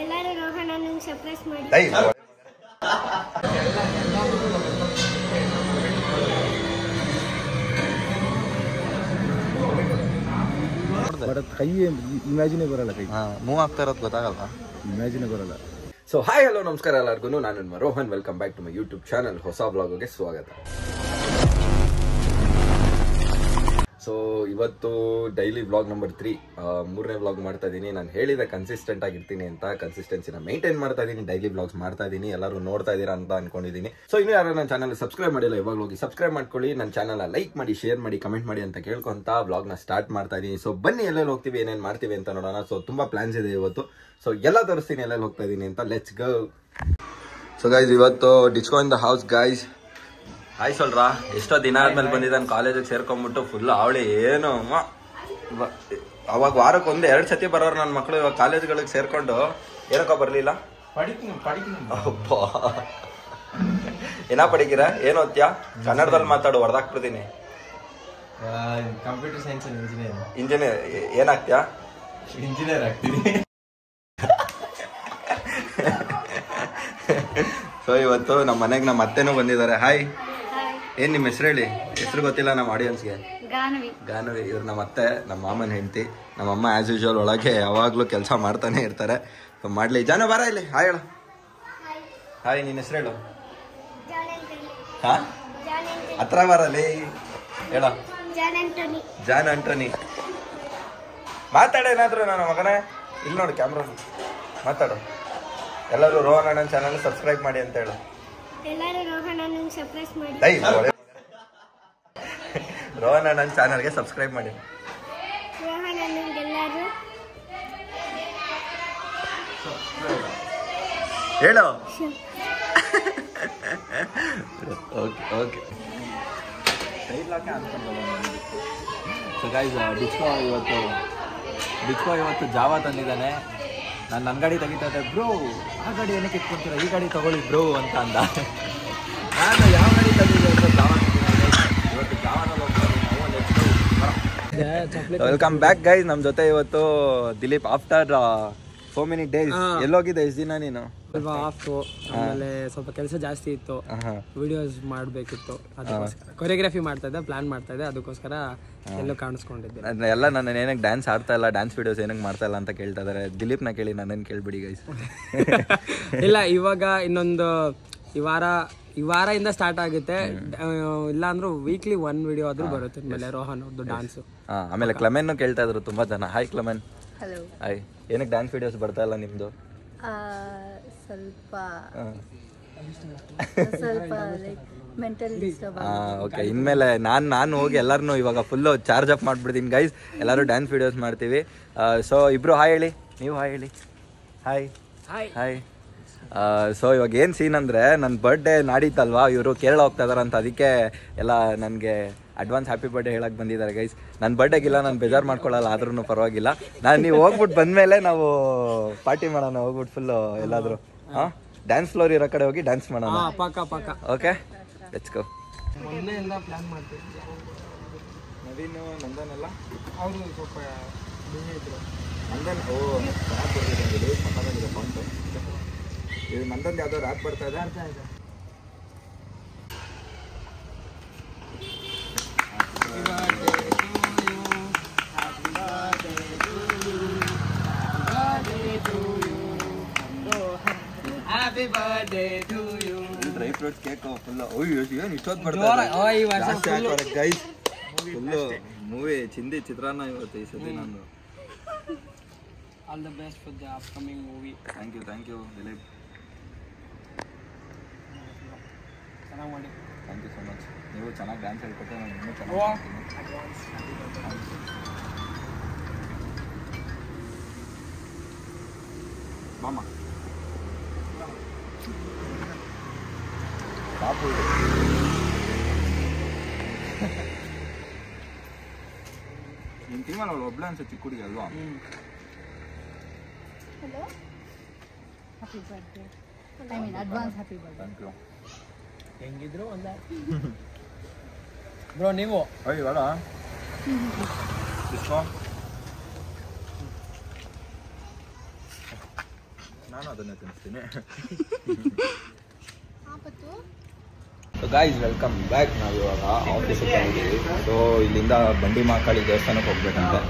ಎಲ್ಲರೂ ರೋಹನನ್ನು ಸರ್ಪ್ರೈಸ್ ಮಾಡಿ. ಕೈ ಇಮ್ಯಾಜಿನೇ ಬರಲ್ಲ, ಕೈ ಮೂವ್ ಆಗ್ತಾ ಇರೋದು ಗೊತ್ತಾಗಲ್ಲ, ಇಮ್ಯಾಜಿನೇ ಬರಲ್ಲ. ಸೊ ಹಾಯ್ ಹಲೋ ನಮಸ್ಕಾರ ಎಲ್ಲರಿಗೂ, ನಾನು ನಿಮ್ಮ Rohan. Welcome back to my YouTube channel. ಹೊಸ ವ್ಲಾಗ್ಗೆ ಸ್ವಾಗತ. ಸೊ ಇವತ್ತು ಡೈಲಿ ವ್ಲಾಗ್ ನಂಬರ್ 3, ಮೂರನೇ ವ್ಲಾಗ್ ಮಾಡ್ತಾ ಇದ್ದೀನಿ. ನಾನು ಹೇಳಿದೆ ಕನ್ಸಿಸ್ಟೆಂಟ್ ಆಗಿರ್ತೀನಿ ಅಂತ, ಕನ್ಸಿಸ್ಟೆನ್ಸಿನ ಮೇಂಟೈನ್ ಮಾಡ್ತಾ ಇದ್ದೀನಿ, ಡೈಲಿ ವ್ಲಾಗ್ಸ್ ಮಾಡ್ತಾ ಇದ್ದೀನಿ. ಎಲ್ಲರೂ ನೋಡ್ತಾ ಇದ್ದೀರಾ ಅಂತ ಅನ್ಕೊಂಡಿದ್ದೀನಿ. ಸೊ ಇನ್ನೂ ಯಾರು ನನ್ನ ಚಾನಲ್ ಸಬ್ಸ್ಕ್ರೈಬ್ ಮಾಡಿಲ್ಲ, ಇವಾಗ ಹೋಗಿ ಸಬ್ಸ್ಕ್ರೈಬ್ ಮಾಡ್ಕೊಳ್ಳಿ. ನನ್ನ ಚಾನಲ್ ಲೈಕ್ ಮಾಡಿ, ಶೇರ್ ಮಾಡಿ, ಕಮೆಂಟ್ ಮಾಡಿ ಅಂತ ಕೇಳ್ಕೊಂತ ವ್ಲಾಗ್ನ ಸ್ಟಾರ್ಟ್ ಮಾಡ್ತಾ ಇದ್ದೀನಿ. ಸೊ ಬನ್ನಿ, ಎಲ್ಲೆಲ್ಲಿ ಹೋಗ್ತೀವಿ, ಏನೇನು ಮಾಡ್ತೀವಿ ಅಂತ ನೋಡೋಣ. ಸೊ ತುಂಬಾ ಪ್ಲಾನ್ಸ್ ಇದೆ ಇವತ್ತು. ಸೊ ಎಲ್ಲ ತೋರಿಸ್ತೀನಿ ಎಲ್ಲೆಲ್ಲಿ ಹೋಗ್ತಾ ಇದ್ದೀನಿ ಅಂತ. Let's go. ಸೊ ಗೈಸ್, ಇವತ್ತು disco in the house guys. Hi ಸೊಲ್ರಾ, ಎಷ್ಟೋ ದಿನ ಆದ್ಮೇಲೆ ಬಂದಿದ್ದಾನೆ ಕಾಲೇಜಿಗೆ ಸೇರ್ಕೊಂಡ್ಬಿಟ್ಟು. ಫುಲ್ ಅವಳಿ ಏನು ಅವಾಗ ವಾರಕ್ಕೆ 1-2 ಸತಿ ಬರೋರು ನನ್ನ ಮಕ್ಕಳು. ಇವಾಗ ಕಾಲೇಜ್ಗಳಿಗೆ ಸೇರ್ಕೊಂಡು ಏನಕ್ಕೋ ಬರ್ಲಿಲ್ಲ. ಏನ ಪಡಿತೀರ, ಏನ್ ಓದ್ತೀಯಾ? ಕನ್ನಡದಲ್ಲಿ ಮಾತಾಡು, ಹೊಡೆದಾಕ್ಬಿಡ್ತೀನಿ. Computer science engineer. ಏನಾಗ್ತೀಯಾ? ಇಂಜಿನಿಯರ್ ಆಗ್ತೀನಿ. ಸೊ ಇವತ್ತು ನಮ್ಮ ಮನೆಗೆ ನಮ್ಮ ಅತ್ತೆನೂ ಬಂದಿದ್ದಾರೆ. ಹಾಯ್, ಏನ್ ನಿಮ್ಮ ಹೆಸರು ಹೇಳಿ? ಹೆಸರು ಗೊತ್ತಿಲ್ಲ ನಮ್ಮ ಆಡಿಯನ್ಸ್ಗೆ. ಗಾನವಿ. ಇವ್ರು ನಮ್ಮ ಅತ್ತೆ, ನಮ್ಮ ಮಾಮನ ಹೆಂಡತಿ. ನಮ್ಮಮ್ಮ ಆಸ್ ಯೂಶುವಲ್ ಒಳಗೆ ಯಾವಾಗ್ಲೂ ಕೆಲಸ ಮಾಡ್ತಾನೆ ಇರ್ತಾರೆ. ಸೊ ಮಾಡ್ಲಿ. ಜಾನ ಬಾರ ಇಲ್ಲಿ. ಹಾಯ್ ಹೇಳು. ಹಾಯ್, ನಿನ್ನ ಹೆಸರು ಹೇಳು. ಹಾ, ಹತ್ರ ಬರಲಿ ಹೇಳ. ಜಾನ್ ಆಂಟೋನಿ. ಮಾತಾಡ ಏನಾದ್ರು ನನ್ನ ಮಗನೇ. ಇಲ್ಲಿ ನೋಡು ಕ್ಯಾಮ್ರಾ, ಮಾತಾಡು. ಎಲ್ಲರೂ ರೋಹನ್ ಅಣ್ಣನ ಚಾನಲ್ ಸಬ್ಸ್ಕ್ರೈಬ್ ಮಾಡಿ ಅಂತ ಹೇಳು. ರೋಹನ್ ಅಣ್ಣನ ಚಾನಲ್ಗೆ ಸಬ್ಸ್ಕ್ರೈಬ್ ಮಾಡಿ. ಹೇಳು. ಓಕೆ. ಸೊ ಗೈಸ್, ಡಿಸ್ಕೋ ಇವತ್ತು ಜಾವ ತಂದಿದ್ದಾನೆ. ನನ್ನ ಗಾಡಿ ತೆಗಿತಾ ಇದ್ದೆ. ಬ್ರೋ, ಆ ಗಾಡಿ ಏನಕ್ಕೆ ಇಟ್ಕೊಂತೀರ, ಈ ಗಾಡಿ ತಗೊಳ್ಳಿ ಬ್ರೋ ಅಂತ ಅಂದ. ನಾನು ಯಾವ ಗಾಡಿ ತಂದಿದ್ದೆ ಅಂತ ಜಾವ ಇವತ್ತು ಜಾವನಲ್ಲಿ ಹೋಗ್ತಾರೆ. Welcome back guys. ನಮ್ಮ ಜೊತೆ ಇವತ್ತು Dilip. After so many days. ಎಲ್ಲೋಗಿದ್ದೆ ಇಷ್ಟು ದಿನ ನೀನು? ಸ್ವಲ್ಪ ಆಫ್ಟು, ಆಮೇಲೆ ಸ್ವಲ್ಪ ಕೆಲಸ ಜಾಸ್ತಿ ಇತ್ತು, ವಿಡಿಯೋಸ್ ಮಾಡಬೇಕಿತ್ತು, ಅದಕ್ಕೋಸ್ಕರ ಕೊರಿಯೋಗ್ರಫಿ ಮಾಡ್ತಾ ಇದ್ದೆ, ಪ್ಲಾನ್ ಮಾಡ್ತಾ ಇದ್ದೆ, ಅದಕ್ಕೋಸ್ಕರ ಎಲ್ಲೋ ಕಾಣಿಸ್ಕೊಂಡಿದ್ದೆ. ಎಲ್ಲ ನನ್ನ ಏನಕ್ಕೆ ಡ್ಯಾನ್ಸ್ ಆಡ್ತಾ ಇಲ್ಲ, ಡ್ಯಾನ್ಸ್ ವಿಡಿಯೋಸ್ ಏನಕ್ಕೆ ಮಾಡ್ತಾ ಇಲ್ಲ ಅಂತ ಕೇಳ್ತಾ ಇದ್ದಾರೆ. ದಿಲೀಪ್ನ ಕೇಳಿ, ನನ್ನನ್ನು ಕೇಳ್ಬಿಡಿ ಗೈಸ್. ಇಲ್ಲ, ಇವಾಗ ಇನ್ನೊಂದು ಈ ವಾರದಿಂದ ಸ್ಟಾರ್ಟ್ ಆಗುತ್ತೆ. ಇಲ್ಲ ಅಂದ್ರೂ ವೀಕ್ಲಿ 1 ವಿಡಿಯೋ ಆದ್ರೂ ಬರುತ್ತೆ. ಆಮೇಲೆ ರೋಹನ್ ಅವ್ರದ್ದು ಡ್ಯಾನ್ಸು. ಆಮೇಲೆ ಕ್ಲಮೆನ್ನು ಕೇಳ್ತಾ ಇದ್ರು ತುಂಬಾ ಜನ. ಹಾಯ್ ಕ್ಲಮೆನ್. ಹಾಯ್. ಏನಕ್ಕೆ ಡ್ಯಾನ್ಸ್ ವಿಡಿಯೋಸ್ ಬರ್ತಾ ಇಲ್ಲ ನಿಮ್ದು? ಓಕೆ. ಇನ್ಮೇಲೆ ನಾನು ಹೋಗಿ ಎಲ್ಲರನ್ನೂ ಇವಾಗ ಫುಲ್ಲು ಚಾರ್ಜ್ ಅಪ್ ಮಾಡ್ಬಿಡ್ತೀನಿ ಗೈಸ್. ಎಲ್ಲರೂ ಡ್ಯಾನ್ಸ್ ವಿಡಿಯೋಸ್ ಮಾಡ್ತೀವಿ. ಸೊ ಇಬ್ರು ಹಾಯ್ ಹೇಳಿ. ನೀವು ಹಾಯ್ ಹೇಳಿ. ಹಾಯ್. ಸೊ ಇವಾಗ ಏನು ಸೀನ್ ಅಂದರೆ, ನನ್ನ ಬರ್ಡೇ ನಾಡಿತ್ತಲ್ವಾ, ಇವರು ಕೇರಳ ಹೋಗ್ತಾ ಇದಾರೆ ಅಂತ, ಅದಕ್ಕೆ ಎಲ್ಲ ನನಗೆ ಅಡ್ವಾನ್ಸ್ ಹ್ಯಾಪಿ ಬರ್ಡೇ ಹೇಳಕ್ಕೆ ಬಂದಿದ್ದಾರೆ ಗೈಸ್. ನನ್ನ ಬರ್ಡೇಗಿಲ್ಲ, ನಾನು ಬೇಜಾರು ಮಾಡ್ಕೊಳ್ಳಲ್ಲ, ಆದ್ರೂ ಪರವಾಗಿಲ್ಲ. ನೀವು ಹೋಗ್ಬಿಟ್ಟು ಬಂದಮೇಲೆ ನಾವು ಪಾರ್ಟಿ ಮಾಡೋಣ, ಹೋಗ್ಬಿಟ್ಟು ಫುಲ್ಲು ಎಲ್ಲಾದರೂ. ಹಾಂ, ಡ್ಯಾನ್ಸ್ ಫ್ಲೋರ್ ಇರೋ ಕಡೆ ಹೋಗಿ ಡ್ಯಾನ್ಸ್ ಮಾಡೋಣ. ಪಕ್ಕ. Okay, let's go. ಮೊನ್ನೆಯಿಂದ ಪ್ಲಾನ್ ಮಾಡ್ತೀವಿ. ನವೀನು, ನಂದನ್ ಎಲ್ಲ ಅವರು ಸ್ವಲ್ಪ ಬಿಸಿ ಇದ್ರು. ನಂದನ್ ಚೆನ್ನಾಗಿ ಬಂದಿದೆ ಫಾಂಟು. ಇದು ನಂದನ್ ಯಾವುದೋ ರ್ಯಾಪ್ ಬರ್ತಾ ಇದೆ. Dry fruits cake full. ಏನು ಇಷ್ಟೊತ್ತು ಬರ್ತಾರೆ ಗೈಸ್. ಫುಲ್ಲು ಮೂವಿ ಚಿಂದಿ ಚಿತ್ರಾನ್ನ ಇವತ್ತು ಈ ಸತಿ ನಂದು. All the best for the upcoming movie. Thank you Dileep. ಚೆನ್ನಾಗಿ ಮಾಡಿ. Thank you so much. ನೀವು ಚೆನ್ನಾಗಿ ಡ್ಯಾನ್ಸ್ ಹೇಳ್ಕೊಟ್ಟೆ, ನಾನು ಇನ್ನೂ ಚೆನ್ನಾಗಿ ಮಾಮ ಪಾಪು. ನಿನ್ನ ಟೀಮಲ್ಲಿ ಅವಳು ಒಬ್ಳೆ ಅನ್ಸುತ್ತೆ, ಚಿಕ್ಕ ಹುಡುಗಿ ಅಲ್ವಾ? Hello. Happy birthday. Advance happy birthday. Thank you. ಹೆಂಗಿದ್ರು ಒಂದೇ. ಬ್ರೋ ನೀವು ಅಯ್ಯೋ ಬೇಡ. ಡಿಸ್ಕೋ ನಾನು ಅದನ್ನೇ ತಿನ್ನಿಸ್ತೀನಿ. So guys welcome back. ನಾವು ಇವಾಗ ಆಫೀಸಿಗೆ ಬಂದಿದ್ದೀವಿ. ಸೊ ಇಲ್ಲಿಂದ ಬಂಡಿ ಮಹಾಕಾಳಿ ದೇವಸ್ಥಾನಕ್ಕೆ ಹೋಗ್ಬೇಕಂತೆ.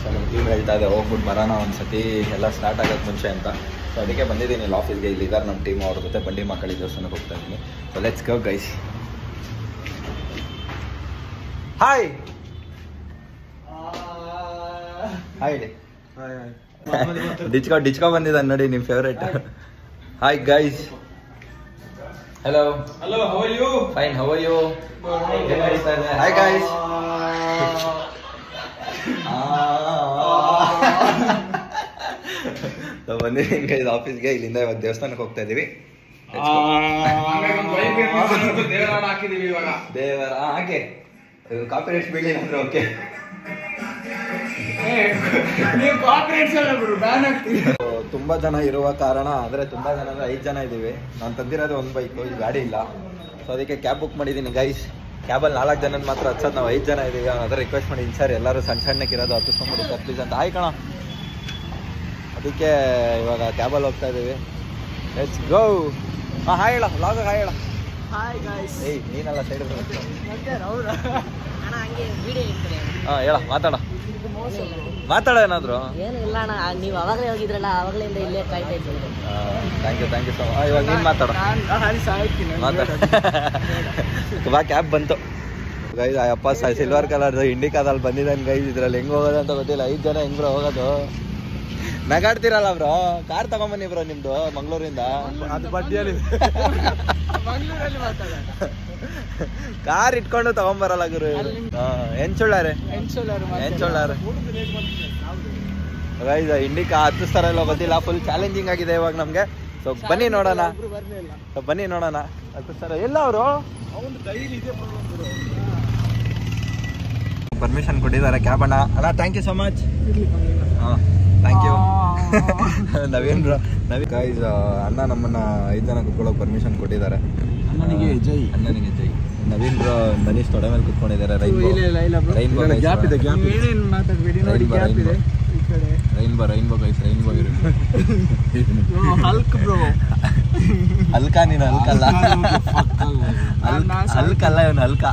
ಸೊ ನಮ್ಮ ಟೀಮ್ ಹೇಳ್ತಾ ಇದೆ ಹೋಗ್ಬಿಟ್ಟು ಬರೋಣ ಒಂದ್ಸತಿ ಎಲ್ಲ ಸ್ಟಾರ್ಟ್ ಆಗೋಕ್ಕೆ ಮುಂಚೆ ಅಂತ. ಸೊ ಅದಕ್ಕೆ ಬಂದಿದ್ದೀನಿ ಇಲ್ಲಿ ಆಫೀಸ್ಗೆ. ಇಲ್ಲಿದ್ದಾರೆ ನಮ್ಮ ಟೀಮ್ ಅವ್ರ ಜೊತೆ ಬಂಡಿ ಮಹಾಕಾಳಿ ದೇವಸ್ಥಾನಕ್ಕೆ ಹೋಗ್ತಾ ಇದ್ದೀನಿ. So let's go guys. Hi hi ಡಿಚ್ಕೋ ಬಂದಿದ್ದಾನೆ ನೋಡಿ ನಿಮ್ಮ favourite. Hi guys. Hello hello, how are you? Fine, how are you? ಏನು ನಡೀತಾ ಇದೆ? Hi guys. ಬಂದಿದ್ದೀನಿ ಗೈಸ್ ಆಫೀಸ್ಗೆ. ಇಲ್ಲಿಂದ ಇವಾಗ ದೇವಸ್ಥಾನಕ್ಕೆ ಹೋಗ್ತಾ ಇದ್ದೀವಿ. ದೇವರ ಹಾಗೆ ಕಾಪಿ ರೈಟ್ಸ್ ಬೀಳಿ ಅಂದ್ರೆ ಓಕೆ. ತುಂಬಾ ಜನ ಇರುವ ಕಾರಣ ಅಂದ್ರೆ ತುಂಬಾ ಜನ ಅಂದ್ರೆ 5 ಜನ ಇದೀವಿ. ನಾನು ತಂದಿರೋದು ಒಂದು ಬೈಕ್, ಈ ಗಾಡಿ ಇಲ್ಲ. ಸೊ ಅದಕ್ಕೆ ಕ್ಯಾಬ್ ಬುಕ್ ಮಾಡಿದ್ದೀನಿ ಗೈಸ್. ಕ್ಯಾಬಲ್ಲಿ 4 ಜನನ ಮಾತ್ರ ಹಚ್ಚೋದು. ನಾವು 5 ಜನ ಇದೀವಿ. ಅದ್ರ ರಿಕ್ವೆಸ್ಟ್ ಮಾಡಿದ್ದೀನಿ ಸರ್ ಎಲ್ಲರೂ ಸಣ್ಣಕ್ಕಿರೋದು ಹತ್ತಿಸ್ಕೊಂಡ್ಬಿಡಿ ಸರ್ ಪ್ಲೀಸ್ ಅಂತ. ಆಯ್ಕಣ, ಅದಕ್ಕೆ ಇವಾಗ ಕ್ಯಾಬಲ್ಲಿ ಹೋಗ್ತಾ ಇದ್ದೀವಿ. Let's go. ಹಾಂ ಹಾಯ್ ಹೇಳ, ಲಾಗ ಹಾಯ್ ಹೇಳ. Hi guys. ಏಯ್ ನೀನಲ್ಲ ಸೈಡ್ ಅಣ್ಣ ಹಂಗೆ ವಿಡಿಯೋ ಇರ್ತಾರೆ. ಹಾಂ ಹೇಳ, ಮಾತಾಡ ಏನಾದ್ರು. ಏನು ಇಲ್ಲ ಅಣ್ಣ, ನೀವು ಅವಾಗಲೇ ಹೋಗಿದ್ರಲ್ಲ, ಅವಾಗಲಿಂದ ಇಲ್ಲೇ ಕಾಯ್ತಾ ಇದ್ದೀವಿ. Thank you so much. ಇವಾಗ ನೀನು ಮಾತಾಡ. ಬಾ ಕ್ಯಾಬ್ ಬಂತು ಗೈಸ್. ಅಪ್ಪ ಸಿಲ್ವರ್ ಕಲರ್ ಇಂಡಿಕಾದಲ್ಲಿ ಬಂದಿದ್ದಾನೆ ಗೈಸ್. ಇದ್ರಲ್ಲಿ ಹೆಂಗೆ ಹೋಗೋದು ಅಂತ ಗೊತ್ತಿಲ್ಲ. 5 ಜನ ಹೆಂಗ್ ಬ್ರೋ ಹೋಗೋದು? ನಗಾಡ್ತಿರಲ್ಲ ಬ್ರೋ. ಕಾರ್ ತಗೊಂಬನ್ನಿ ಬ್ರೋ ನಿಮ್ದು ಮಂಗಳೂರಿಂದ. ಅದು ಬಡ್ಡಿಯಲ್ಲಿ ಕಾರ್ ಇಟ್ಕೊಂಡು ತಗೊಂಬರಲ್ಲ ಗುರು. ಎಂಚುಳ್ಳಾರೆ ಗೈಸ್. ಇಂಡಿಕಾ ಹತ್ತಿಸ್ತಾರ ಇಲ್ಲ ಗೊತ್ತಿಲ್ಲ. ಫುಲ್ ಚಾಲೆಂಜಿಂಗ್ ಆಗಿದೆ ಇವಾಗ ನಮ್ಗೆ. ಸೊ ಬನ್ನಿ ನೋಡೋಣ ಹತ್ತಿಸ್ತಾರ ಎಲ್ಲ ಅವರು. ಪರ್ಮಿಷನ್ ಕೊಟ್ಟಿದ್ದಾರೆ ಕ್ಯಾಬ್ ಅಣ್ಣ. Thank you so much. ಹಾಂ ಥ್ಯಾಂಕ್ ಯು ನವೀನ್ ಗೈಸ್. ಅಣ್ಣ ನಮ್ಮನ್ನ 5 ಜನ ಕುತ್ಕೊಳ್ಳೋಕೆ ಪರ್ಮಿಷನ್ ಕೊಟ್ಟಿದ್ದಾರೆ. ಅಣ್ಣನಿಗೆ ಜೈ. ನವೀನ್ ಬ್ರೋ ಮನೀಶ್ ತೊಡೆ ಮೇಲೆ ಕುತ್ಕೊಂಡಿದ್ದಾರೆ. Rainbow guys. ರೈನ್ಬೋ ಹಲ್ಕ. ನೀನು ಹಲ್ಕಲ್ಲ, ಹಲ್ಕಲ್ಲ ಇವನು ಹಲ್ಕ.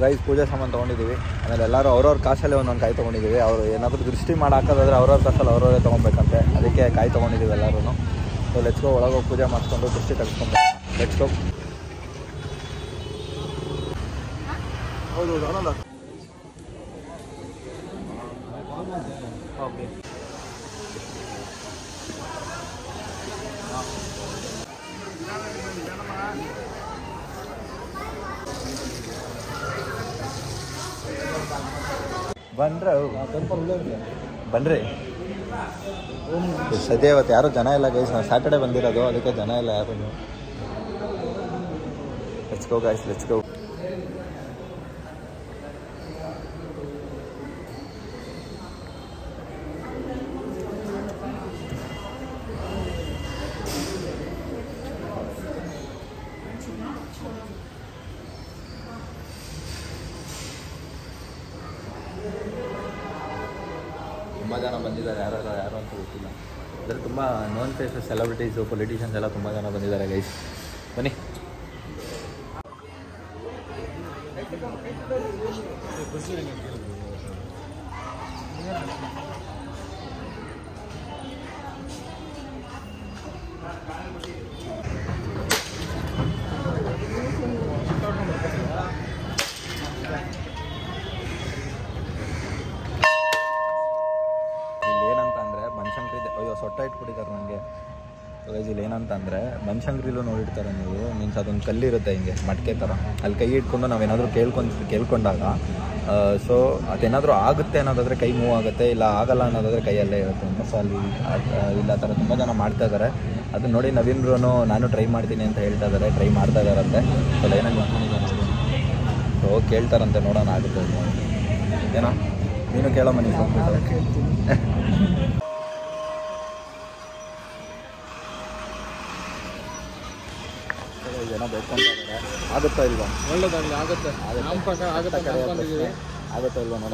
ಗೈಸ್ ಪೂಜೆ ಸಾಮಾನು ತೊಗೊಂಡಿದ್ದೀವಿ. ಆಮೇಲೆ ಎಲ್ಲರೂ ಅವ್ರವ್ರ ಕಾಸಲ್ಲೇ ಒಂದೊಂದು ಕಾಯಿ ತೊಗೊಂಡಿದ್ದೀವಿ. ಅವರು ಏನಾದರೂ ದೃಷ್ಟಿ ಮಾಡಿ ಹಾಕೋದಾದ್ರೆ ಅವ್ರವ್ರ ಕಾಸಲ್ಲಿ ಅವ್ರವರೇ ತೊಗೊಬೇಕಂತೆ. ಅದಕ್ಕೆ ಕಾಯಿ ತೊಗೊಂಡಿದ್ದೀವಿ ಎಲ್ಲರೂ. ಸೊ ಲೆಟ್ಸ್ ಗೋ. ಒಳಗೋಗಿ ಪೂಜೆ ಮಾಡಿಸ್ಕೊಂಡು ದೃಷ್ಟಿ ತೆಗೆಸ್ಕೊಂಡು ಲೆಟ್ಸ್ ಗೋ. ಹೌದು ಆನಂದ. ಓಕೆ ಬನ್ರಿ. ಸದ್ಯ ಇವತ್ತು ಯಾರು ಜನ ಇಲ್ಲ ಗೈಸ್. ನಾವು ಸ್ಯಾಟರ್ಡೆ ಬಂದಿರೋದು, ಅದಕ್ಕೆ ಜನ ಇಲ್ಲ ಯಾರು. Let's go guys, let's go. ತುಂಬ ಜನ ಬಂದಿದ್ದಾರೆ. ಯಾರು ಅಂತ ಗೊತ್ತಿಲ್ಲ. ಅಂದರೆ ತುಂಬ ನೋನ್ ಫೇಸಸ್, ಸೆಲೆಬ್ರಿಟೀಸು, ಪೊಲಿಟಿಷಿಯನ್ಸ್ ಎಲ್ಲ ತುಂಬ ಜನ ಬಂದಿದ್ದಾರೆ ಗೈಸ್. ಬನ್ನಿ. ಸೊಟ್ಟ ಇಟ್ಬಿಟ್ಟಿದ್ದಾರೆ ನನಗೆ. ಇಲ್ಲಿ ಏನಂತಂದರೆ ಬನಶಂಕರಿಲೂ ನೋಡಿರ್ತಾರೆ ನೀವು. ಮೀನ್ಸ್ ಅದೊಂದು ಕಲ್ಲಿರುತ್ತೆ ಹಿಂಗೆ ಮಟ್ಕೆ ಥರ. ಅಲ್ಲಿ ಕೈ ಇಟ್ಕೊಂಡು ನಾವೇನಾದರೂ ಕೇಳ್ಕೊಂಡಾಗ ಸೊ ಅದೇನಾದರೂ ಆಗುತ್ತೆ ಅನ್ನೋದಾದರೆ ಕೈ ಮೂವ್ ಆಗುತ್ತೆ, ಇಲ್ಲ ಆಗಲ್ಲ ಅನ್ನೋದಾದರೆ ಕೈಯಲ್ಲೇ ಇರುತ್ತೆ. ಸೊ ಅಲ್ಲಿ ಇಲ್ಲ ಆ ಥರ ತುಂಬ ಜನ ಮಾಡ್ತಾ ಇದ್ದಾರೆ. ಅದನ್ನ ನೋಡಿ ನವೀನ್ರು ನಾನು ಟ್ರೈ ಮಾಡ್ತೀನಿ ಅಂತ ಹೇಳ್ತಾ ಇದ್ದಾರೆ. ಟ್ರೈ ಮಾಡ್ತಾ ಇದ್ದಾರಂತೆ. ಸೊ ಏನಾಗಿ ಮಾಡ್ಕೊಂಡಿದ್ದಾರೆ. ಸೊ ಕೇಳ್ತಾರಂತೆ, ನೋಡೋಣ ಆಗುತ್ತೆ ಏನೋ. ನೀನು ಕೇಳೋ ಮನೆ ಜನ ಏನೋ ಬೇಡ್ಕೊಂತ ಇದ್ದಾರೆ. ಆಗುತ್ತಾ ಇಲ್ವಾ? ಒಳ್ಳೇದಾಗಲಿ, ಆಗುತ್ತೆ. ನಮ್ಮ ಪ್ರಕಾರ ಆಗುತ್ತೆ ಅನ್ಕೊಂಡಿದ್ದೀವಿ. ಆಗುತ್ತಾ ಇಲ್ವಾ ನೋಡಿ.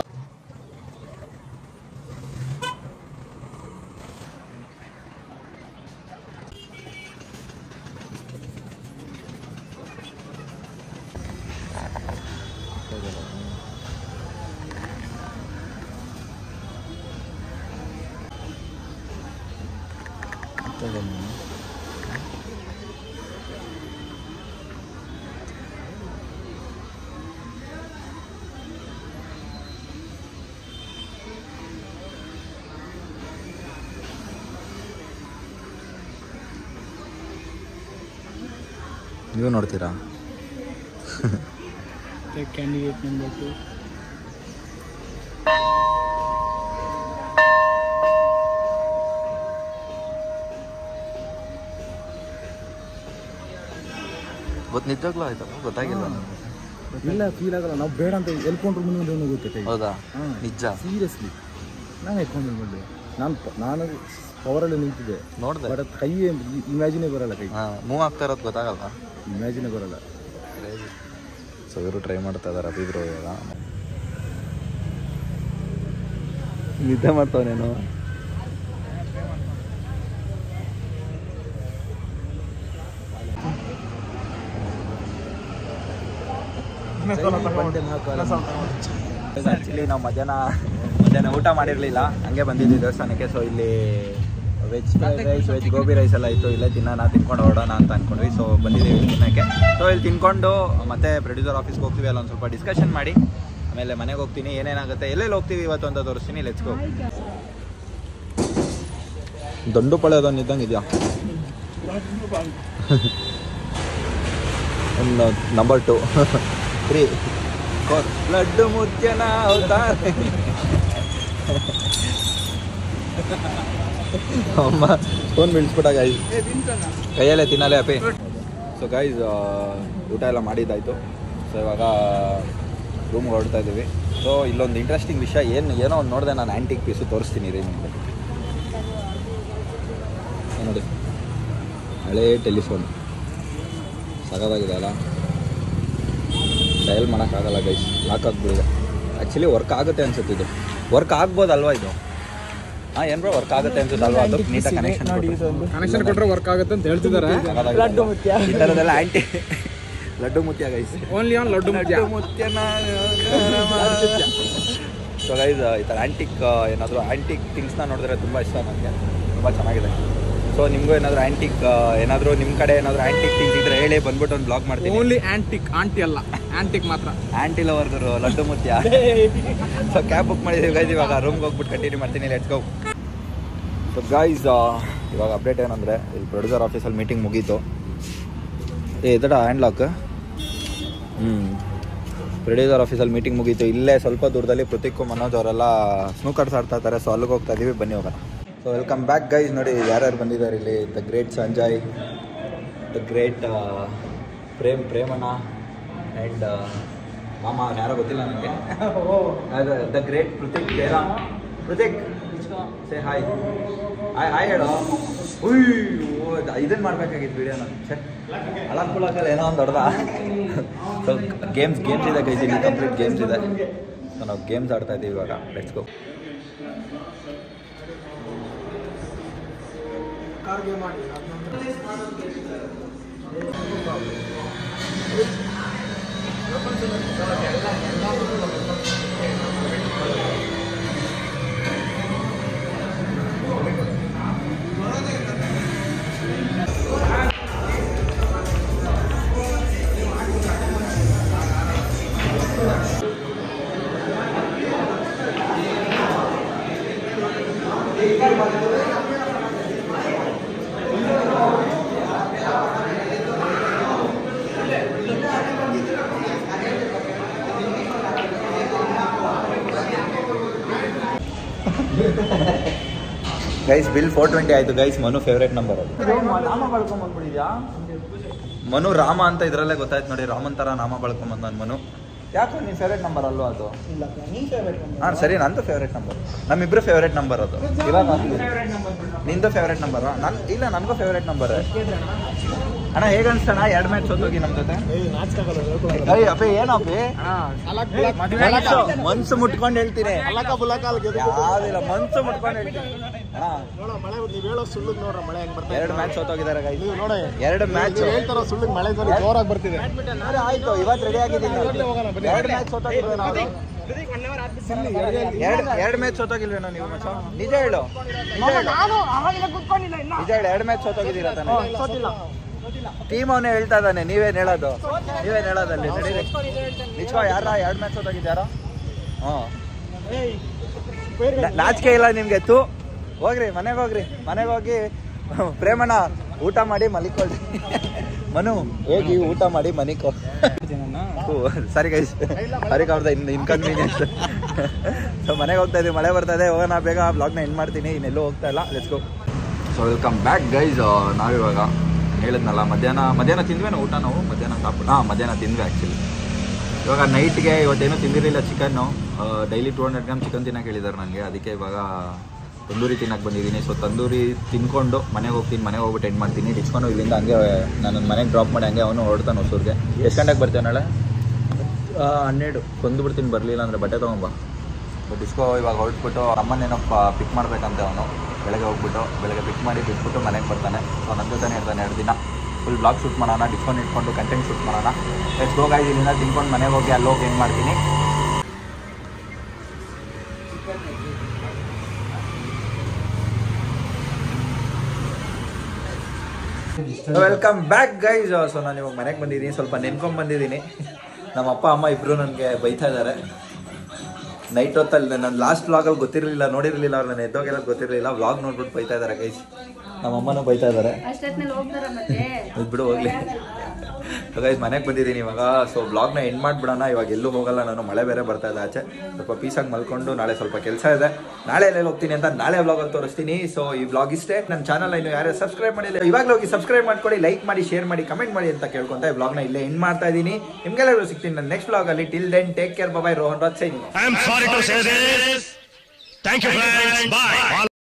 ನೀವು ನೋಡ್ತೀರಾ? Candidate number 2. ನಿಜವಾಗ್ಲೂ ಆಯ್ತಲ್ಲ, ಗೊತ್ತಾಗಿಲ್ಲ. ಇಲ್ಲ, ಫೀಲ್ ಆಗಲ್ಲ. ನಾವು ಬೇಡ ಅಂತ ಎಲ್ಕೊಂಡ್ರು ಮುಂದೆ ಹೋಗುತ್ತೆ ಕೈ. ಹೌದಾ? ಹಾಂ, ನಿಜ. ಸೀರಿಯಸ್ಲಿ ನಾನು ಎತ್ಕೊಂಡು ಬಂದೆ. ನಾನು ಪವರಲ್ಲಿ ನಿಂತಿದ್ದೆ, ನೋಡಿದೆ. ಬಟ್ ಅದು ಕೈ ಇಮ್ಯಾಜಿನೇ ಬರಲ್ಲ. ಕೈ ಮೂವ್ ಆಗ್ತಾ ಇರೋದು ಗೊತ್ತಾಗಲ್ಲ, ಇಮ್ಯಾಜಿನೇ ಬರಲ್ಲ. ಸೊ ಇವರು ಟ್ರೈ ಮಾಡ್ತಾ ಇದ್ದಾರೆ ಅಭಿಬ್ರು. ಇವಾಗ ನಿದ್ದೆ ಮಾಡ್ತಾವನೇನು? ಆ್ಯಕ್ಚುಲಿ ನಾವು ಮಧ್ಯಾಹ್ನ ಊಟ ಮಾಡಿರಲಿಲ್ಲ, ಹಂಗೆ ಬಂದಿದ್ವಿ ದೇವಸ್ಥಾನಕ್ಕೆ. ಸೊ ಇಲ್ಲಿ veg rice, veg gobi rice ಎಲ್ಲ ಇತ್ತು. ಇಲ್ಲೇ ತಿನ್ಕೊಂಡು ಹೊರಡೋಣ ಅಂತ ಅಂದ್ಕೊಂಡ್ವಿ. ಸೊ ಬಂದಿದ್ದೀವಿ ತಿನ್ನೋಕ್ಕೆ. ಸೊ ಇಲ್ಲಿ ತಿನ್ಕೊಂಡು ಮತ್ತೆ ಪ್ರೊಡ್ಯೂಸರ್ ಆಫೀಸ್ಗೆ ಹೋಗ್ತೀವಿ. ಅಲ್ಲೊಂದು ಸ್ವಲ್ಪ ಡಿಸ್ಕಷನ್ ಮಾಡಿ ಆಮೇಲೆ ಮನೆಗೆ ಹೋಗ್ತೀನಿ. ಏನೇನಾಗುತ್ತೆ, ಎಲ್ಲೆಲ್ಲಿ ಹೋಗ್ತೀವಿ ಇವತ್ತು ಅಂತ ತೋರಿಸ್ತೀನಿ. Let's go. ದಂಡು ಪಳೆ ಅದೊಂದು ಇದ್ದಂಗೆ ಇದೆಯಾ? ನಂಬರ್ 2 3 ಲಡ್ಡು ಮುತ್ಯನ ಅವತಾರ. ಅಮ್ಮ ಸ್ಪೂನ್ ಬೀಳ್ಸ್ಬಿಟ್ಟ ಗೈಸ್, ಕೈಯಲ್ಲೇ ತಿನ್ನಲೇ ಅಪ್ಪಿ. ಸೊ ಗೈಸ್ ಊಟ ಎಲ್ಲ ಮಾಡಿದ್ದಾಯಿತು. ಸೊ ಇವಾಗ ರೂಮ್ಗೆ ಹೊರಡ್ತಾ ಇದ್ದೀವಿ. ಸೊ ಇಲ್ಲೊಂದು ಇಂಟ್ರೆಸ್ಟಿಂಗ್ ವಿಷಯ ಏನೋ ಒಂದು ನೋಡಿದೆ ನಾನು. ಆ್ಯಂಟಿಕ್ ಪೀಸು ತೋರಿಸ್ತೀನಿ ರೀ ನಿಮಗೆ. ನೋಡಿ, ಹಳೇ ಟೆಲಿಫೋನ್ ಸಗದಾಗಿದೆ ಅಲ್ಲ. ಡಯಲ್ ಮಾಡೋಕ್ಕಾಗಲ್ಲ ಗೈಸ್, ಲಾಕ್ ಆಗಿಬಿಡಿದೆ. ಆ್ಯಕ್ಚುಲಿ ವರ್ಕ್ ಆಗುತ್ತೆ ಅನ್ಸುತ್ತೆ. ಇದು ವರ್ಕ್ ಆಗ್ಬೋದಲ್ವಾ ಇದು? ಹಾಂ, ಏನು ಬ್ರೋ, ವರ್ಕ್ ಆಗುತ್ತೆ ಅನ್ಸುತ್ತೆ ಅಲ್ವಾ? ಅದು ನೀಟಾಗಿ ಕನೆಕ್ಷನ್ ಕೊಟ್ಟರೆ ವರ್ಕ್ ಆಗುತ್ತೆ ಅಂತ ಹೇಳ್ತಿದ್ದಾರೆ. ಲಡ್ಡು ಮುತ್ಯ ಈ ಥರದೆಲ್ಲ Laddu Muthya guys, only on Laddu ಮುತ್ಯನ. ಸೊ ಗೈಸ್ ಈ ಥರ ಏನಾದರೂ ಆ್ಯಂಟಿಕ್ ಥಿಂಗ್ಸ್ನ ನೋಡಿದ್ರೆ ತುಂಬ ಇಷ್ಟ ನನಗೆ, ತುಂಬ ಚೆನ್ನಾಗಿದೆ. ಸೊ ನಿಮಗೂ ಏನಾದರೂ ನಿಮ್ಮ ಕಡೆ ಏನಾದರೂ ಆ್ಯಂಟಿಕ್ ಥಿಂಗ್ಸ್ ಇದ್ದರೆ ಹೇಳಿ, ಬಂದ್ಬಿಟ್ಟು ಒಂದು ಬ್ಲಾಗ್ ಮಾಡ್ತೀನಿ. ಓನ್ಲಿ ಆಂಟಿಕ್, ಆಂಟಿ ಅಲ್ಲ, ಆಂಟಿಕ್ ಮಾತ್ರ. ಆಂಟಿ ಲವರ್ಗರು ಲಡ್ಡು ಮುತ್ಯ. ಸೊ ಕ್ಯಾಬ್ ಬುಕ್ ಮಾಡಿದ್ದೀವಿ ಗೈಸ್. ಇವಾಗ ರೂಮ್ಗೆ ಹೋಗ್ಬಿಟ್ಟು ಕಂಟಿನ್ಯೂ ಮಾಡ್ತೀನಿ. Let's go. ಸೊ ಗೈಸ್ ಇವಾಗ ಅಪ್ಡೇಟ್ ಏನಂದರೆ, ಇಲ್ಲಿ ಪ್ರೊಡ್ಯೂಸರ್ ಆಫೀಸಲ್ಲಿ ಮೀಟಿಂಗ್ ಮುಗೀತು. ಇದಡ ಹ್ಯಾಂಡ್ ಲಾಕ್. ಪ್ರೊಡ್ಯೂಸರ್ ಆಫೀಸಲ್ಲಿ ಮೀಟಿಂಗ್ ಮುಗೀತು. ಇಲ್ಲೇ ಸ್ವಲ್ಪ ದೂರದಲ್ಲಿ ಪೃಥಿಕ್, ಮನೋಜ್ ಅವರೆಲ್ಲ ಸ್ನೂಕರ್ಸ್ ಆಡ್ತಾ ಇರ್ತಾರೆ. ಸೊ ಅಲ್ಲಿಗೆ ಹೋಗ್ತಾ ಇದ್ದೀವಿ, ಬನ್ನಿ ಹೋಗೋಣ. So welcome back guys. ನೋಡಿ ಯಾರ್ಯಾರು ಬಂದಿದ್ದಾರೆ ಇಲ್ಲಿ. The great Sanjay, the great Premanna and ಮಾಮ ಯಾರೋ ಗೊತ್ತಿಲ್ಲ ನನಗೆ. The great Prithik Jayaram. Prithik say hi. Hi ಹೇಳೋ. ಇದನ್ನು ಮಾಡಬೇಕಾಗಿತ್ತು ವಿಡಿಯೋನ. ಅಳಕ್ಕಲ್ಲ ಏನೋ ಒಂದು ದೊಡ್ಡದ. ಸೊ ಗೇಮ್ಸ್ ಇದೆ ಗೈಸ್, ಇಲ್ಲಿ ಕಂಪ್ಲೀಟ್ ಗೇಮ್ಸ್ ಇದೆ. ಸೊ ನಾವು ಗೇಮ್ಸ್ ಆಡ್ತಾ ಇದ್ದೀವಿ ಇವಾಗ. Let's go. ಗೈಸ್ ಬಿಲ್ 420 ಆಯಿತು ಗೈಸ್. ಮನು ಫೇವ್ರೇಟ್ ನಂಬರ್ ಅದು. ನಾಮ ಬಳ್ಕೊಂಬಂದ್ಬಿಟ್ಟಿದ್ಯಾ? ಮನು ರಾಮ ಅಂತ ಇದರಲ್ಲೇ ಗೊತ್ತಾಯ್ತು ನೋಡಿ. ರಾಮನ್ ಥರ ನಾಮ ಬಳ್ಕೊಂಬಂದು ನಾನು ಮನು. ಯಾಕೆ ನಿನ್ನ ಫೇವ್ರೇಟ್ ನಂಬರ್ ಅಲ್ವಾ ಅದು? ಹಾಂ ಸರಿ, ನಂದು ಫೇವ್ರೇಟ್ ನಂಬರ್. ನಮ್ಮಿಬ್ಬರು ಫೇವ್ರೇಟ್ ನಂಬರ್ ಅದು. ಇವಾಗ ನಿಂದು ಫೇವ್ರೇಟ್ ನಂಬರಾ? ಇಲ್ಲ, ನನಗೂ ಫೇವ್ರೇಟ್ ನಂಬರ್. ಅಣ್ಣ ಹೇಗನ್ಸ್ತಣ 2 ಮ್ಯಾಚ್ ಸೋತೋಗಿ ನಮ್ಮ ಜೊತೆ? ಅಪ್ಪೆ ಏನಪ್ಪಿ ಮನ್ಸು ಮುಟ್ಕೊಂಡು ಹೇಳ್ತೀನಿ, ಯಾವ್ದಿಲ್ಲ ಮನ್ಸು ಮುಟ್ಕೊಂಡು ಹೇಳ್ತೀನಿ ಅಣ್ಣ. 2 ಮ್ಯಾಚ್ ಸೋತೋಗಿದ್ದಾರೆ ಗೈಸ್, 2 ಮ್ಯಾಚ್ ಸುಳ್ಳಿಗೆ ಮಳೆ ಜೋರಾಗಿ ಬರ್ತಿದೆ. ಆಯ್ತು ಇವತ್ತು ರೆಡಿ ಆಗಿದ್ದೀನಿ. 2 ಮ್ಯಾಚ್ ಸೋತೋಗಿದ್ವಿ ನಾವು. 2 ಮ್ಯಾಚ್ ಸೋತೋಗಿಲ್ವೇನೋ ನೀವು? ನಿಜ ಹೇಳು, ನಿಜ ಹೇಳು, 2 ಮ್ಯಾಚ್ ಸೋತೋಗಿದ್ದೀರಾ ತಾನೆ? ಟೀಮ್ ಅವನೇ ಹೇಳ್ತಾ ಇದ್ದಾನೆ, ನೀವೇನು ಹೇಳೋದು? ಅಲ್ಲಿ ನಡೀರಿ ನಿಜ. ಯಾರ 2 ಮ್ಯಾಚ್ ಸೋತೋಗಿದ್ದಾರೋ? ನಾಚಿಕೆ ಇಲ್ಲ ನಿಮ್ಗೆ? ಹೋಗ್ರಿ ಮನೆಗೆ ಹೋಗಿ ಪ್ರೇಮಣ್ಣ ಊಟ ಮಾಡಿ ಮಲಿಕೊಳ್ಳಿ. ಮನು ಹೋಗಿ ಊಟ ಮಾಡಿ ಮನಿಕೋ. ಸಾರಿ ಗೈಸ್, ಅವ್ರದ್ದು ಇನ್ಕನ್ವೀನಿಯನ್ಸ್. ಸೊ ಮನೆಗೆ ಹೋಗ್ತಾ ಇದೀವಿ, ಮಳೆ ಬರ್ತಾ ಇದೆ, ಹೋಗೋಣ ಬೇಗ ಬ್ಲಾಗ್ನ ಎಂಡ್ ಮಾಡ್ತೀನಿ. ಇನ್ನೆಲ್ಲೂ ಹೋಗ್ತಾ ಇಲ್ಲ, let's go. So welcome back guys. ನಾವಿವಾಗ ಹೇಳಿದ್ನಲ್ಲ ಮಧ್ಯಾಹ್ನ ತಿಂದ್ವಿ ನಾವು ಊಟ. ನಾವು ಮಧ್ಯಾಹ್ನ ತಿಂದ್ವಿ ಆ್ಯಕ್ಚುಲಿ. ಇವಾಗ ನೈಟ್ಗೆ ಇವತ್ತೇನು ತಿಂದಿರಲಿಲ್ಲ ಚಿಕನ್ನು. ಡೈಲಿ 200 ಗ್ರಾಮ್ ಚಿಕನ್ ತಿನ್ನೋಕೆ ಹೇಳಿದ್ದಾರೆ ನನಗೆ. ಅದಕ್ಕೆ ಇವಾಗ ತಂದೂರಿ ತಿನ್ನಕ್ಕೆ ಬಂದಿದ್ದೀನಿ. ಸೊ ತಂದೂರಿ ತಿನ್ಕೊಂಡು ಮನೆಗೆ ಹೋಗ್ಬಿಟ್ಟು ಎಂಡ್ ಮಾಡ್ತೀನಿ. ಡಿಸ್ಕೊಂಡು ಇಲ್ಲಿಂದ ಹಂಗೆ ನಾನು ಮನೆಗೆ ಡ್ರಾಪ್ ಮಾಡಿ ಹಂಗೆ ಅವನು ಹೊರಡ್ತಾನೆ ಹೊಸೂರಿಗೆ. ಎಷ್ಟು ಗಂಟೆಗೆ ಬರ್ತೀವಿ ನಾಳೆ? 12 ಬಂದುಬಿಡ್ತೀನಿ. ಬರಲಿಲ್ಲ ಅಂದರೆ ಬಟ್ಟೆ ತೊಗೊಂಬ. ಡಿಸ್ಕೋ ಇವಾಗ ಹೊರಟ್ಬಿಟ್ಟು ಅಮ್ಮನೇನೋ ಪಿಕ್ ಮಾಡಬೇಕಂತೆ ಅವನು. ಬೆಳಗ್ಗೆ ಪಿಕ್ ಮಾಡಿ ಬಿಟ್ಬಿಟ್ಟು ಮನೆಗೆ ಬರ್ತಾನೆ. ಸೊ ನನ್ನ ಜೊತೆನೇ ಇರ್ತಾನೆ 2 ದಿನ. ಫುಲ್ ಬ್ಲಾಗ್ ಶೂಟ್ ಮಾಡೋಣ, ಡಿಸ್ಕೌಂಟ್ ಇಟ್ಕೊಂಡು ಕಂಟೆಂಟ್ ಶೂಟ್ ಮಾಡೋಣ. Let's go guys. ಇಲ್ಲಿಂದ ತಿನ್ಕೊಂಡು ಮನೆಗೆ ಹೋಗಿ ಅಲ್ಲೋಗಿ ಏನು ಮಾಡ್ತೀನಿ. Welcome back guys. ಸೊ ನಾನು ಇವಾಗ ಮನೆಗೆ ಬಂದಿದ್ದೀನಿ, ಸ್ವಲ್ಪ ನೆನ್ಕೊಂಡು ಬಂದಿದ್ದೀನಿ. ನಮ್ಮ ಅಪ್ಪ ಅಮ್ಮ ಇಬ್ಬರು ನನಗೆ ಬೈತಾ ಇದ್ದಾರೆ. ನೈಟ್ ಹೊತ್ತಲ್ಲಿ ನನ್ನ ಲಾಸ್ಟ್ ವ್ಲಾಗಲ್ಲಿ ಗೊತ್ತಿರಲಿಲ್ಲ, ನೋಡಿರಲಿಲ್ಲ ಅವ್ರು, ನಾನು ಎದ್ದೋಗೆಲ್ಲ ಗೊತ್ತಿರಲಿಲ್ಲ. ವ್ಲಾಗ್ ನೋಡ್ಬಿಟ್ಟು ಬೈತಾ ಇದ್ದಾರೆ ಗೈಸ್. ನಮ್ಮ ಅಮ್ಮನೂ ಬೈತಾ ಇದ್ದಾರೆ. ಇದ್ಬಿಡು ಹೋಗ್ಲಿ. ಗೈಸ್ ಮನೆಗೆ ಬಂದಿದ್ದೀನಿ ಇವಾಗ. ಸೊ ವ್ಲಾಗ್ನ ಎಂಡ್ ಮಾಡಿಬಿಡೋಣ. ಇವಾಗ ಎಲ್ಲೂ ಹೋಗಲ್ಲ ನಾನು, ಮಳೆ ಬೇರೆ ಬರ್ತಾ ಇದೆ ಆಚೆ. ಸ್ವಲ್ಪ ಪೀಸಾಗಿ ಮಲ್ಕೊಂಡು ನಾಳೆ ಸ್ವಲ್ಪ ಕೆಲಸ ಇದೆ. ನಾಳೆ ಎಲ್ಲೆಲ್ಲಿ ಹೋಗ್ತೀನಿ ಅಂತ ನಾಳೆ ವ್ಲಾಗಲ್ಲಿ ತೋರಿಸ್ತೀನಿ. ಸೊ ಈ ವ್ಲಾಗ್ ಇಷ್ಟೇ. ನನ್ನ ಚಾನಲ್ ಇನ್ನು ಯಾರು ಸಬ್ಸ್ಕ್ರೈಬ್ ಮಾಡಿಲ್ಲ ಇವಾಗಲೂ ಹೋಗಿ ಸಬ್ಸ್ಕ್ರೈಬ್ ಮಾಡ್ಕೊಳ್ಳಿ, ಲೈಕ್ ಮಾಡಿ, ಶೇರ್ ಮಾಡಿ, ಕಮೆಂಟ್ ಮಾಡಿ ಅಂತ ಕೇಳ್ಕೊಂತ ಈ ವ್ಲಾಗ್ನ ಇಲ್ಲೇ ಎಂಡ್ ಮಾಡ್ತಾ ಇದ್ದೀನಿ. ನಿಮ್ಗೆಲ್ಲರೂ ಸಿಗ್ತೀನಿ ನನ್ನ ನೆಕ್ಸ್ಟ್ ವ್ಲಾಗಲ್ಲಿ. Till then take care, bye. Rohan Raj signing.